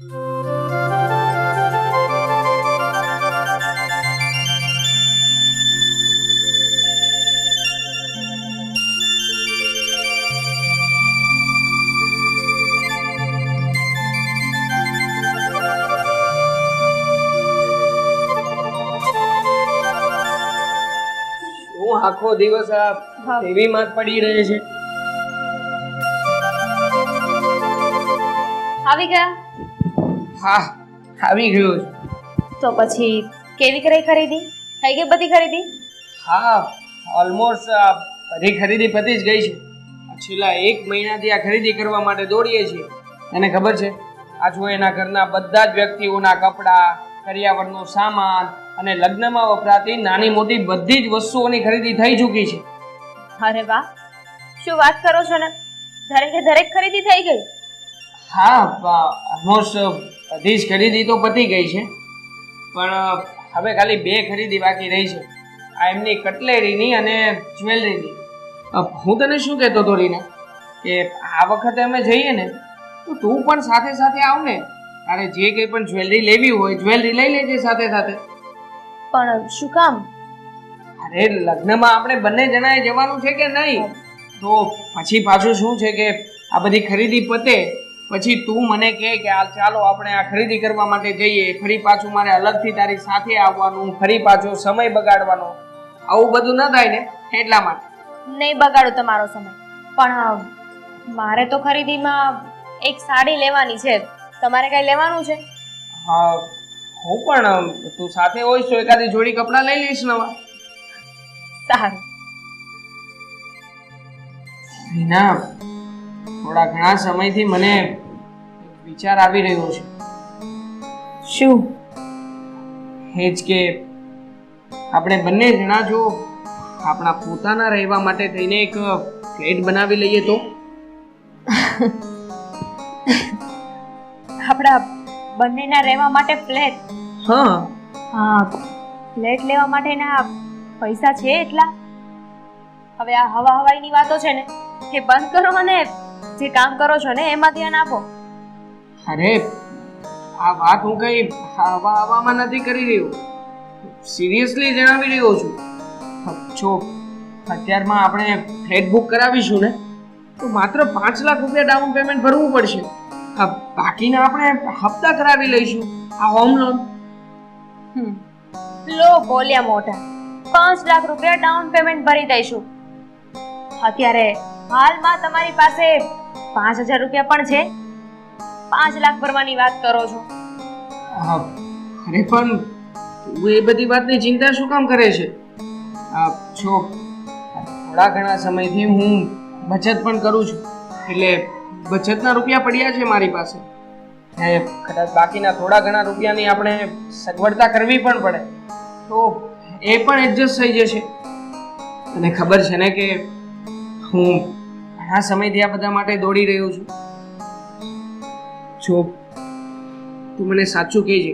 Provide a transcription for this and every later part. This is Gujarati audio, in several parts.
આખો દિવસ આ ટીવીમાં જ પડી રહે છે. આવી ગયા? હા, આવી ગયો છું. તો પછી કેવી કરી ખરીદી? થઈ ગઈ બધી ખરીદી? હા, ઓલમોસ્ટ બધી ખરીદી પતી જ ગઈ છે. છેલ્લા 1 મહિનાથી આ ખરીદી કરવા માટે દોડીએ છીએ. તને ખબર છે, આ જો એના ઘરના બધા જ વ્યક્તિઓના કપડાં, કરિયાવરનો સામાન અને લગ્નમાં વપરાતી નાની મોટી બધી જ વસ્તુઓની ખરીદી થઈ ચૂકી છે. અરે વાહ, શું વાત કરો છો ને? દરેકે દરેક ખરીદી થઈ ગઈ? હા, ઓલમોસ્ટ બધી જ ખરીદી તો પતી ગઈ છે, પણ હવે ખાલી 2 ખરીદી બાકી રહી છે. આ એમની કટલેરીની અને જ્વેલરીની. હું તને શું કહેતો હતો રીના, કે આ વખતે અમે જઈએ ને તો તું પણ સાથે સાથે આવ ને. તારે જે કંઈ પણ જ્વેલરી લેવી હોય જ્વેલરી લઈ લેજે સાથે સાથે. પણ શું કામ? અરે લગ્નમાં આપણે બંને જણાએ જવાનું છે કે નહીં? તો પછી પાછું શું છે કે આ બધી ખરીદી પતે પછી તું મને કહે કે ચાલો આપણે આ ખરીદી કરવા માટે જઈએ, ફરી પાછું મારે અલગથી તારી સાથે આવવાનું, ફરી પાછો સમય બગાડવાનો, આવું બધું ન થાય ને એટલા માટે. નહીં બગાડો તમારો સમય, પણ મારે તો ખરીદીમાં એક સાડી લેવાની છે. તમારે કઈ લેવાનું છે? હા, હું પણ તું સાથે હોઈશ તો એકાદી જોડી કપડાં લઈ લઈશ નવા. સારું. ના, થોડા ઘણા સમયથી મને વિચાર આવી રહ્યો છે. શું? એ જ કે આપણે બંને જણા જો આપણા પોતાના રહેવા માટે થઈને એક ફ્લેટ બનાવી લઈએ તો? આપણા બંનેના રહેવા માટે ફ્લેટ? હા. હા, ફ્લેટ લેવા માટેના પૈસા છે એટલા? હવે આ હવાઈની વાતો છે ને એ બંધ કરો અને જે કામ કરો છો ને એમાં ધ્યાન આપો. અરે આ વાત હું કઈ હવામાં નથી કરી રહ્યો, સિરિયસલી જણાવી રહ્યો છું. જો અત્યારમાં આપણે ફ્લેટ બુક કરાવીશું ને તો માત્ર 5 લાખ રૂપિયા ડાઉન પેમેન્ટ ભરવું પડશે. બાકીના આપણે હપ્તા કરાવી લઈશું, આ હોમ લોન. લો બોલ્યા મોટા, 5 લાખ રૂપિયા ડાઉન પેમેન્ટ ભરી દઈશું. અત્યારે હાલમાં તમારી પાસે 5,000 રૂપિયા પણ છે. 5 લાખ ભરવાની વાત કરો છો? અરે પણ તું એ બધી વાતની ચિંતા શું કામ કરે છે? જો થોડા ઘણા સમયથી હું બચત પણ કરું છું, એટલે બચતના રૂપિયા પડ્યા છે મારી પાસે. કદાચ બાકીના થોડા ઘણા રૂપિયાની આપણે સગવડતા કરવી પણ પડે તો એ પણ એડજસ્ટ થઈ જશે. તને ખબર છે ને કે હું ઘણા સમયથી આ બધા માટે દોડી રહ્યો છું. જો તું મને સાચું કહેજે,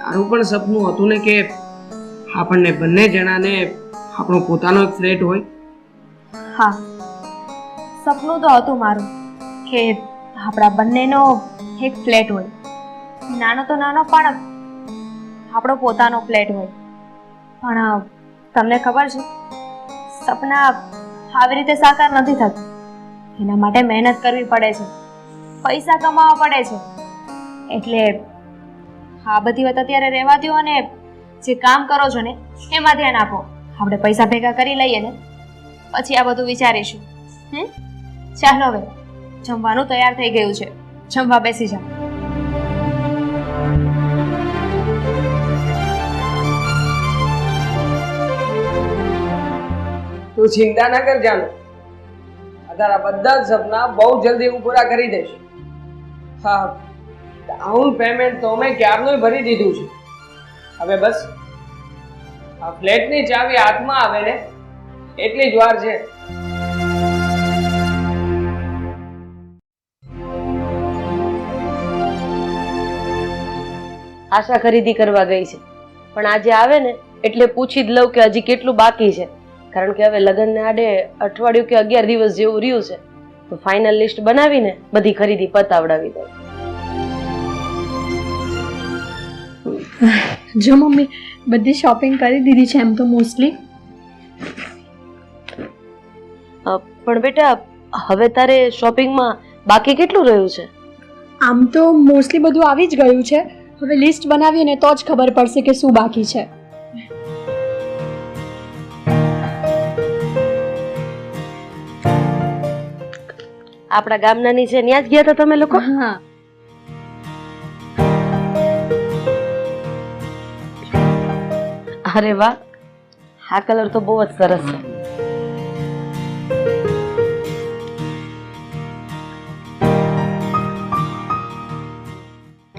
તારું પણ સપનું હતું ને કે આપણને બંને જણાને આપણો પોતાનો એક ફ્લેટ હોય? હા, સપનું તો હતું મારું કે આપણા બંનેનો એક ફ્લેટ હોય. નાનો તો નાનો પણ આપણો પોતાનો ફ્લેટ હોય. પણ તમને ખબર છે, સપના આવી રીતે સાકાર નથી થતું. એના માટે મહેનત કરવી પડે છે, પૈસા કમાવા પડે છે. એટલે આ બધી વાત અત્યારે રહેવા દો અને જે કામ કરો છો ને એમાં ધ્યાન આપો. આપણે પૈસા ભેગા કરી લઈએ ને પછી આ બધું વિચારીશું. ચાલો હવે જમવાનું તૈયાર થઈ ગયું છે, જમવા બેસી જાઓ. તું ચિંતા ના કર જાનુ, તારા બધા જ સપના બહુ જલ્દી હું પૂરા કરી દઈશ. હા, ડાઉન પેમેન્ટ તો મેં ક્યારનું ભરી દીધું છે. હવે બસ આ ફ્લેટની ચાવી હાથમાં આવે ને એટલી જ વાર છે. આશા ખરીદી કરવા ગઈ છે, પણ આજે આવે ને એટલે પૂછી જ લઉં કે હજી કેટલું બાકી છે. કારણ કે હવે લગ્નને આડે અઠવાડિયું કે 11 દિવસ જેવું રહ્યું છે, તો ફાઇનલ લિસ્ટ બનાવીને બધી ખરીદી પતાવડાવી દઉં. જો મમ્મી બધી શોપિંગ કરી દીધી છે એમ તો મોસ્ટલી. પણ બેટા હવે તારે શોપિંગમાં બાકી કેટલું રહ્યું છે? આમ તો મોસ્ટલી બધું આવી જ ગયું છે. હવે લિસ્ટ બનાવીએ ને તો જ ખબર પડશે કે શું બાકી છે. આપણા ગામના નીચે ત્યાં જ ગયા હતા તમે લોકો? હા. અરે વાહ, આ કલર તો બહુ જ સરસ છે.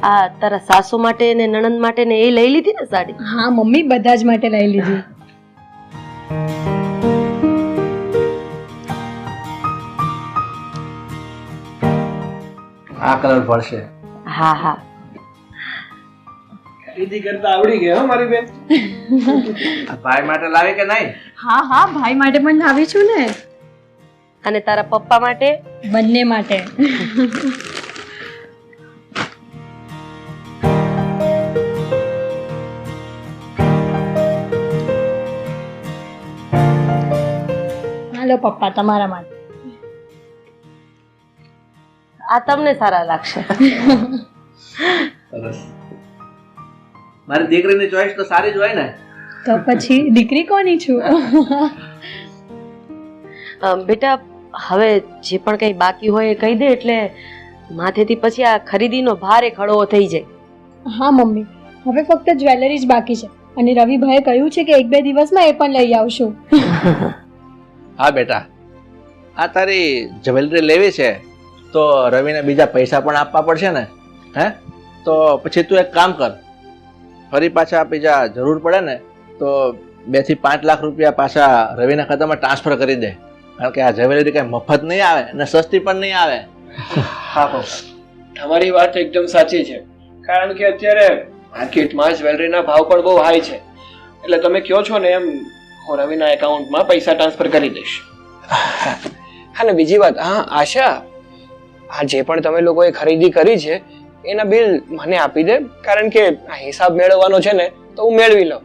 આ તારા સાસુ માટે ને નણંદ માટે ને એ લઈ લીધી ને સાડી? હા મમ્મી બધા જ માટે લઈ લીધી. આ કલર પડશે. હા હા. ખરીદી કરતા આવડી ગઈ હો મારી બેન. આ ભાઈ માટે લાવી કે નહીં? હા હા ભાઈ માટે પણ લાવી છું ને. અને તારા પપ્પા માટે? બંને માટે. હાલો પપ્પા તમારા માટે. આ તમને સારા લાગશે. સરસ. મારી દીકરીની ચોઈસ તો સારી જ હોય ને. તો પછી દીકરી કોની છું? બેટા હવે જે પણ કંઈ બાકી હોય એ કહી દે એટલે માથેથી પછી આ ખરીદીનો ભાર એક હળવો થઈ જાય. હા મમ્મી હવે ફક્ત જ્વેલરી જ બાકી છે અને રવિભાઈએ કહ્યું છે કે 1-2 દિવસમાં એ પણ લઈ આવશું. હા બેટા, આ તારી જ્વેલરી લેવી છે તો રવિને બીજા પૈસા પણ આપવા પડશે ને. હે તો પછી તું એક કામ કર, ફરી પાછા બીજા જરૂર પડે ને તો 2 થી 5 લાખ રૂપિયા પાછા રવિના ખાતામાં ટ્રાન્સફર કરી દે. કારણ કે આ જ્વેલરી કઈ મફત નહીં આવે અને સસ્તી પણ નહીં આવે. હા પપ્પા, તમારી વાત એકદમ સાચી છે. કારણ કે અત્યારે માર્કેટમાં જ્વેલરીના ભાવ પણ બહુ હાઈ છે. એટલે તમે કહો છો ને એમ હું રવિના એકાઉન્ટમાં પૈસા ટ્રાન્સફર કરી દઈશ. અને બીજી વાત, હા આશા, આ જે પણ તમે લોકોએ ખરીદી કરી છે એના બિલ મને આપી દે. કારણ કે આ હિસાબ મેળવવાનો છે ને તો હું મેળવી લઉં.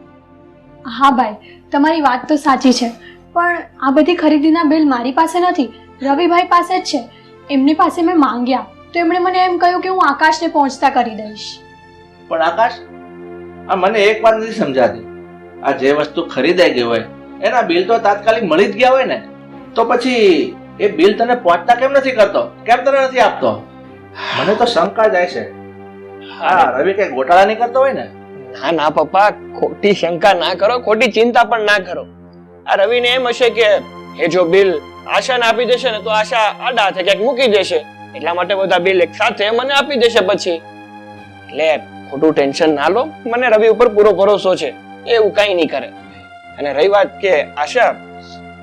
હા ભાઈ તમારી વાત તો સાચી છે પણ આ બધી ખરીદીના બિલ મારી પાસે નથી, રવિભાઈ પાસે જ છે. એમની પાસે મેં માંગ્યા તો એમણે મને એમ કહ્યું કે હું આકાશને પહોંચતા કરી દઈશ. પણ આકાશ, આ મને એક વાત નથી સમજાતી. આ જે વસ્તુ ખરીદાઈ ગઈ હોય એના બિલ તો તાત્કાલિક મળી જ ગયા હોય ને, તો પછી એ બિલ તને પહોંચતા કેમ નથી કરતો? કેમ તને નથી આપતો? મને તો શંકા જાય છે. હા, રવિ કઈ ગોટાળા નહીં કરતો હોય ને? ના ના પપ્પા, ખોટી શંકા ના કરો, ખોટી ચિંતા પણ ના કરો. આ રવિને એમ હશે કે એ જો બિલ આશાને આપી દેશે ને તો આશા આડા હાથે ક્યાંક મૂકી દેશે, એટલા માટે બધા બિલ એક સાથે મને આપી દેશે પછી. એટલે ખોટું ટેન્શન ના લો, મને રવિ ઉપર પૂરો ભરોસો છે, એવું કઈ નહીં કરે. અને રહી વાત કે આશા,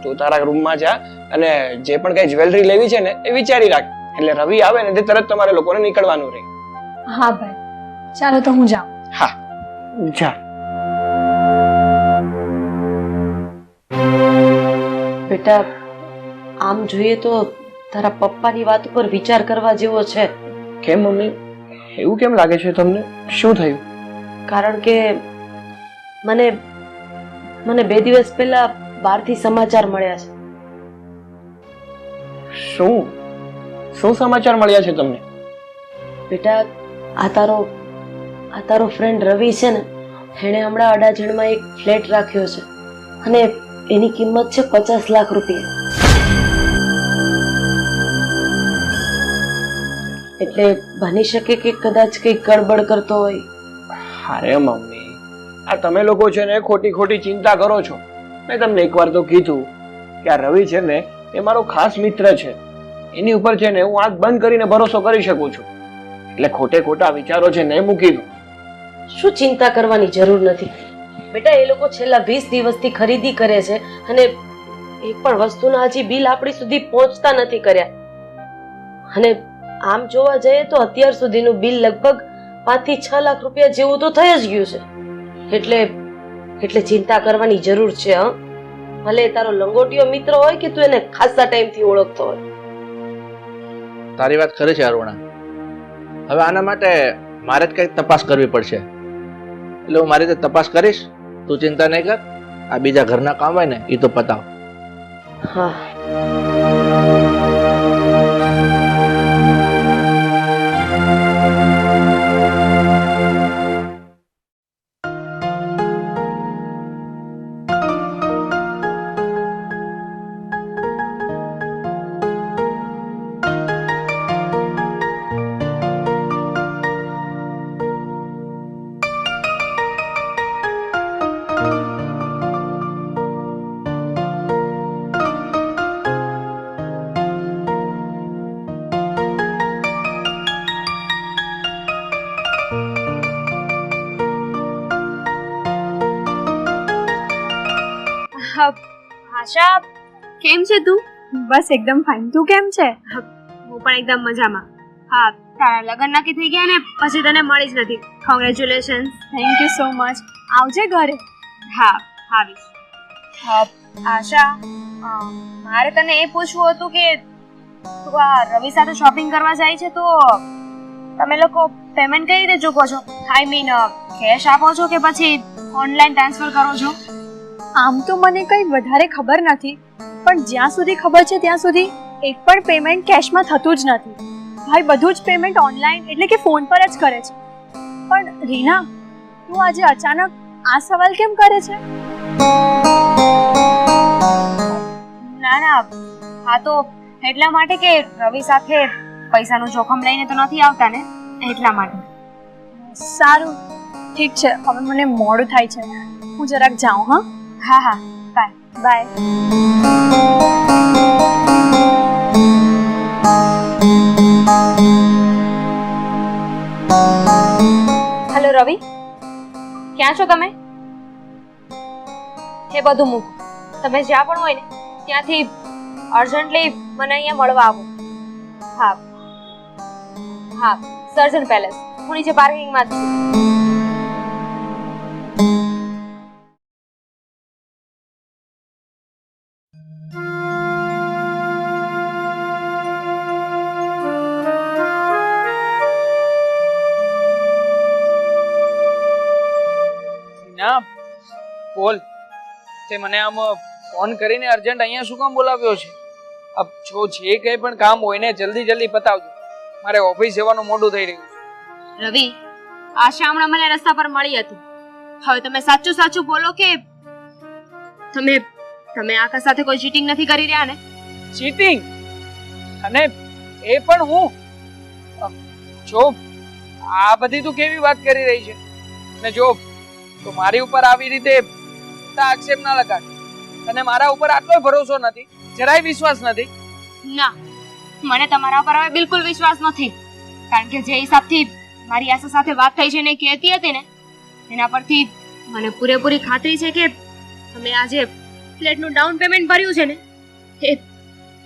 તું તારા રૂમમાં જા અને જે પણ કઈ જ્વેલરી લેવી છે ને એ વિચારી રાખ. એટલે રવિ આવે ને તે તરત તમારે લોકોને નીકળવાનું રહે. હા ભાઈ ચાલો તો હું જાઉં. હા જા. બેટા આમ જોઈએ તો તારા પપ્પાની વાત ઉપર વિચાર કરવા જેવો છે. કેમ મમ્મી, એવું કેમ લાગે છે તમને? શું થયું? કારણ કે મને 2 દિવસ પહેલા બહારથી સમાચાર મળ્યા છે. શું શું સમાચાર મળ્યા છે તમને? બેટા આ તારો ફ્રેન્ડ રવિ છે ને, એણે હમણાં અડાજણમાં એક ફ્લેટ રાખ્યો છે અને એની કિંમત છે 50 લાખ રૂપિયા. એટલે બની શકે કે કદાચ કંઈક ગડબડ કરતો હોય. અરે મમ્મી, આ તમે લોકો છે ને ખોટી ચિંતા કરો છો. મેં તમને એકવાર તો કીધું કે આ રવિ છે ને એ મારો ખાસ મિત્ર છે, એની ઉપર છે ને હું આંખ બંધ કરીને ભરોસો કરી શકું છું. એટલે ખોટા વિચારો છે ને મૂકી દો. શું ચિંતા કરવાની જરૂર નથી બેટા. એ લોકો છેલ્લા 20 દિવસથી ખરીદી કરે છે અને એક પણ વસ્તુના હજી બિલ આપણી સુધી પહોંચતા નથી કર્યા. અને આમ જોવા જઈએ તો અત્યાર સુધીનું બિલ લગભગ 5 થી 6 લાખ રૂપિયા જેવું તો થઈ જ ગયું છે. એટલે ચિંતા કરવાની જરૂર છે. હા, ભલે તારો લંગોટિયો મિત્ર હોય કે તું એને ખાસા ટાઈમથી ઓળખતો હોય. તારી વાત ખરી છે અરુણા. હવે આના માટે મારે જ કંઈક તપાસ કરવી પડશે. એટલે હું મારી રીતે તપાસ કરીશ, તું ચિંતા નહીં કર. આ બીજા ઘરના કામ હોય ને એ તો પતાવ. હા. આશા, કેમ છે તું? બસ એકદમ ફાઇન. તું કેમ છે? હું પણ એકદમ મજામાં. હા, તારા લગ્ન નક્કી થઈ ગયા ને પછી તને મળી જ નથી. Congratulation. Thank you so much. આવજે ઘરે. હા, આવીશ. આશા, મારે તને એ પૂછવું હતું કે તું આ રવિ સાથે શોપિંગ કરવા જાય છે તો તમે લોકો પેમેન્ટ કઈ રીતે ચૂકવો છો? આઈ મીન કેશ આપો છો કે પછી ઓનલાઈન ટ્રાન્સફર કરો છો? આમ તો મને કંઈ વધારે ખબર નથી, પણ જ્યાં સુધી ખબર છે ત્યાં સુધી એક પણ પેમેન્ટ કેશમાં થતું જ નથી. ભાઈ બધું જ પેમેન્ટ ઓનલાઈન એટલે કે ફોન પર જ કરે છે. પણ રીના, તું આજે અચાનક આ સવાલ કેમ કરે છે? ના ના, હા તો એટલા માટે કે રવિ સાથે પૈસાનું જોખમ લઈને તો નથી આવતા ને, એટલા માટે. સારું, ઠીક છે. હવે મને મોડું થાય છે, હું જરાક જાઉં. હા હા હા, બાય બાય. હેલો રવિ, ક્યાં છો તમે? એ બધું મૂકો. તમે જ્યાં પણ હોય ને ત્યાંથી અર્જન્ટલી મને અહીંયા મળવા આવો. હા હા, સર્જન પેલેસ. હું નીચે પાર્કિંગમાં જ છું. ના બોલ, તે મને આમ ફોન કરીને અર્જન્ટ અહીંયા શું કામ બોલાવ્યો છે? અબ જો જે કંઈ પણ કામ હોય ને જલ્દી જલ્દી પતાવજો, મારે ઓફિસ જવાનું મોડું થઈ રહ્યું છે. રવિ, આશા હમણાં મને રસ્તા પર મળી હતી. હવે તમે સાચું સાચું બોલો કે તમે આકા સાથે કોઈ ચીટિંગ નથી કરી રહ્યા ને? ચીટિંગ? અને એ પણ હું? જો આ બધી તું કેવી વાત કરી રહી છે? ને જો તો મારી ઉપર આવી રીતે આક્ષેપ ના લગાડ. અને મારા ઉપર આટલો ભરોસો નથી, જરાય વિશ્વાસ નથી. ના, મને તમારા પર હવે બિલકુલ વિશ્વાસ નથી. કારણ કે જે હિસાબથી મારી આશા સાથે વાત થઈ છે ને કહેતી હતી ને, એના પરથી મને પૂરેપૂરી ખાતરી છે કે તમે આજે ફ્લેટનું ડાઉન પેમેન્ટ ભર્યું છે ને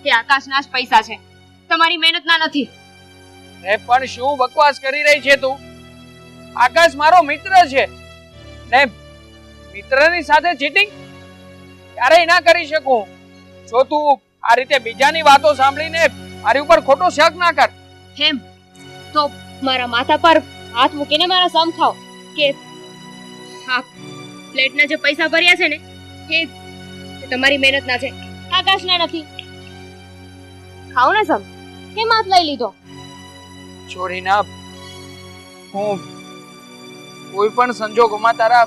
એ આકાશના જ પૈસા છે, તમારી મહેનતના નથી. એ પણ શું બકવાસ કરી રહી છે તું? આકાશ મારો મિત્ર છે ને મિત્રની સાથે ચીટિંગ ક્યારેય ના કરી શકું. જો તું આ રીતે બીજાની વાતો સાંભળીને મારી ઉપર ખોટો શક ના કર. હેમ તો મારા માથા પર હાથ મૂકીને મારા સમખાવ કે હા, ફ્લેટના જે પૈસા ભર્યા છે ને એ તમારી મહેનતના છે, આકાશના નથી. ખાઓ ને સમ, કેમ હાથ લઈ લીધો? છોડીના, હું કોઈ પણ સંજોગોમાં તારા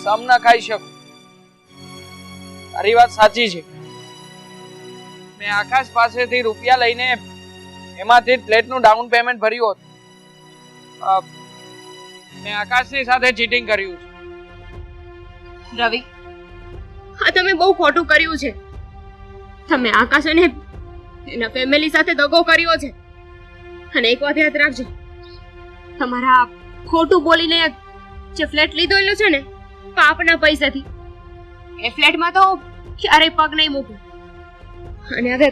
સમ ના ખાઈ શકું. તારી વાત સાચી છે. મેં આકાશ પાસેથી રૂપિયા લઈને એમાંથી ફ્લેટનું ડાઉન પેમેન્ટ ભર્યું હતું. મેં આકાશની સાથે ચીટિંગ કર્યું છે. રવિ, હા તમે બહુ ખોટું કર્યું છે. તમે આકાશ અને એના ફેમિલી સાથે દગો કર્યો છે. અને એક વાત યાદ રાખજો, તમારા ખોટું બોલીને જે ફ્લેટ લીધેલો છે ને પાપના પૈસાથી, એ ફ્લેટમાં તો ક્યારેય પગ નહીં મૂકું. અને હવે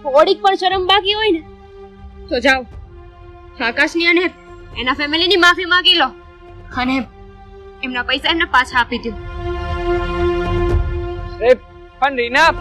થોડીક પણ શરમ બાકી હોય ને તો જાઓ આકાશની અને એના ફેમિલીની માફી માંગી લો અને એમના પૈસા એમને પાછા આપી દો. પણ રીના,